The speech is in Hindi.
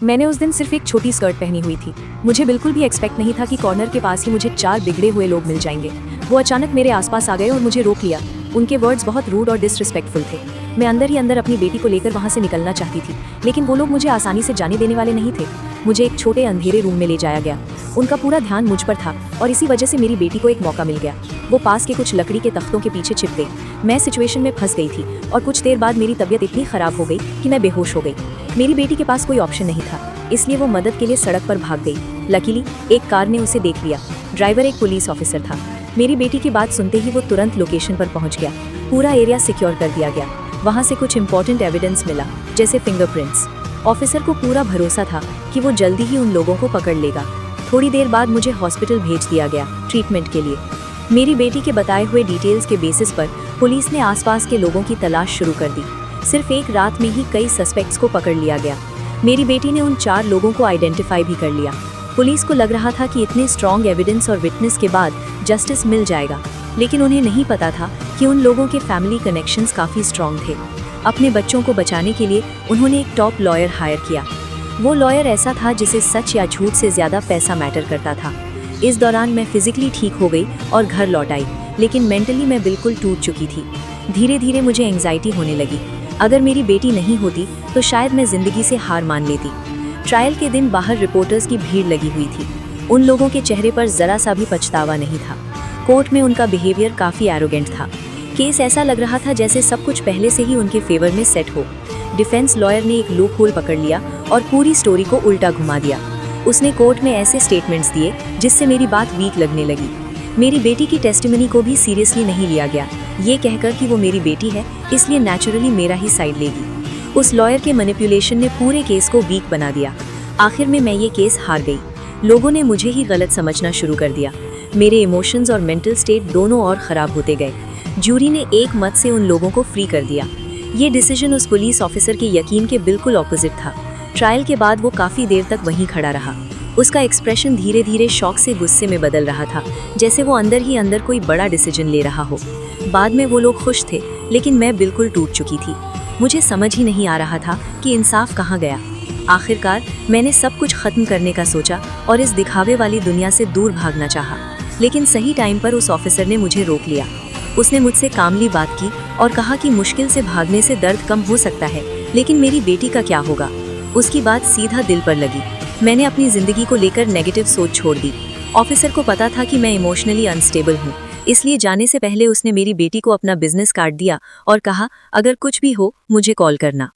मैंने उस दिन सिर्फ एक छोटी स्कर्ट पहनी हुई थी। मुझे बिल्कुल भी एक्सपेक्ट नहीं था कि कॉर्नर के पास ही मुझे 4 बिगड़े हुए लोग मिल जाएंगे। वो अचानक मेरे आसपास आ गए और मुझे रोक लिया। उनके वर्ड्स बहुत रूड और डिसरिस्पेक्टफुल थे। मैं अंदर ही अंदर अपनी बेटी को लेकर वहाँ से निकलना चाहती थी, लेकिन वो लोग मुझे आसानी से जाने देने वाले नहीं थे। मुझे एक छोटे अंधेरे रूम में ले जाया गया। उनका पूरा ध्यान मुझ पर था और इसी वजह से मेरी बेटी को एक मौका मिल गया। वो पास के कुछ लकड़ी के तख्तों के पीछे छिप गई। मैं सिचुएशन में फंस गई थी और कुछ देर बाद मेरी तबीयत इतनी खराब हो गई कि मैं बेहोश हो गई। मेरी बेटी के पास कोई ऑप्शन नहीं था, इसलिए वो मदद के लिए सड़क पर भाग गई। लकीली एक कार ने उसे देख लिया। ड्राइवर एक पुलिस ऑफिसर था। मेरी बेटी की बात सुनते ही वो तुरंत लोकेशन पर पहुंच गया। पूरा एरिया सिक्योर कर दिया गया। वहां से कुछ इंपॉर्टेंट एविडेंस मिला, जैसे फिंगरप्रिंट्स। ऑफिसर को पूरा भरोसा था कि वो जल्दी ही उन लोगों को पकड़ लेगा। थोड़ी देर बाद मुझे हॉस्पिटल भेज दिया गया ट्रीटमेंट के लिए। मेरी बेटी के बताए हुए डिटेल्स के बेसिस पर पुलिस ने आसपास के लोगों की तलाश शुरू कर दी। सिर्फ एक रात में ही कई सस्पेक्ट्स को पकड़ लिया गया। मेरी बेटी ने उन 4 लोगों को आइडेंटिफाई भी कर लिया। पुलिस को लग रहा था कि इतने स्ट्रॉन्ग एविडेंस और विटनेस के बाद जस्टिस मिल जाएगा, लेकिन उन्हें नहीं पता था कि उन लोगों के फैमिली कनेक्शंस काफ़ी स्ट्रॉन्ग थे। अपने बच्चों को बचाने के लिए उन्होंने एक टॉप लॉयर हायर किया। वो लॉयर ऐसा था जिसे सच या झूठ से ज़्यादा पैसा मैटर करता था। इस दौरान मैं फिजिकली ठीक हो गई और घर लौट आई, लेकिन मेंटली मैं बिल्कुल टूट चुकी थी। धीरे धीरे मुझे एंग्जाइटी होने लगी। अगर मेरी बेटी नहीं होती तो शायद मैं ज़िंदगी से हार मान लेती। ट्रायल के दिन बाहर रिपोर्टर्स की भीड़ लगी हुई थी। उन लोगों के चेहरे पर ज़रा सा भी पछतावा नहीं था। कोर्ट में उनका बिहेवियर काफ़ी एरोगेंट था। केस ऐसा लग रहा था जैसे सब कुछ पहले से ही उनके फेवर में सेट हो। डिफेंस लॉयर ने एक लूप होल पकड़ लिया और पूरी स्टोरी को उल्टा घुमा दिया। उसने कोर्ट में ऐसे स्टेटमेंट्स दिए जिससे मेरी बात वीक लगने लगी। मेरी बेटी की टेस्टिमनी को भी सीरियसली नहीं लिया गया, ये कहकर कि वो मेरी बेटी है इसलिए नेचुरली मेरा ही साइड लेगी। उस लॉयर के मैनिपुलेशन ने पूरे केस को वीक बना दिया। आखिर में मैं ये केस हार गई। लोगों ने मुझे ही गलत समझना शुरू कर दिया। मेरे इमोशंस और मेंटल स्टेट दोनों और ख़राब होते गए। जूरी ने एक मत से उन लोगों को फ्री कर दिया। ये डिसीजन उस पुलिस ऑफिसर के यकीन के बिल्कुल ऑपोजिट था। ट्रायल के बाद वो काफ़ी देर तक वहीं खड़ा रहा। उसका एक्सप्रेशन धीरे धीरे शॉक से गुस्से में बदल रहा था, जैसे वो अंदर ही अंदर कोई बड़ा डिसीजन ले रहा हो। बाद में वो लोग खुश थे, लेकिन मैं बिल्कुल टूट चुकी थी। मुझे समझ ही नहीं आ रहा था कि इंसाफ कहाँ गया। आखिरकार मैंने सब कुछ खत्म करने का सोचा और इस दिखावे वाली दुनिया से दूर भागना चाहा, लेकिन सही टाइम पर उस ऑफिसर ने मुझे रोक लिया। उसने मुझसे कामली बात की और कहा कि मुश्किल से भागने से दर्द कम हो सकता है, लेकिन मेरी बेटी का क्या होगा। उसकी बात सीधा दिल पर लगी। मैंने अपनी ज़िंदगी को लेकर नेगेटिव सोच छोड़ दी। ऑफिसर को पता था कि मैं इमोशनली अनस्टेबल हूँ, इसलिए जाने से पहले उसने मेरी बेटी को अपना बिजनेस कार्ड दिया और कहा, अगर कुछ भी हो मुझे कॉल करना।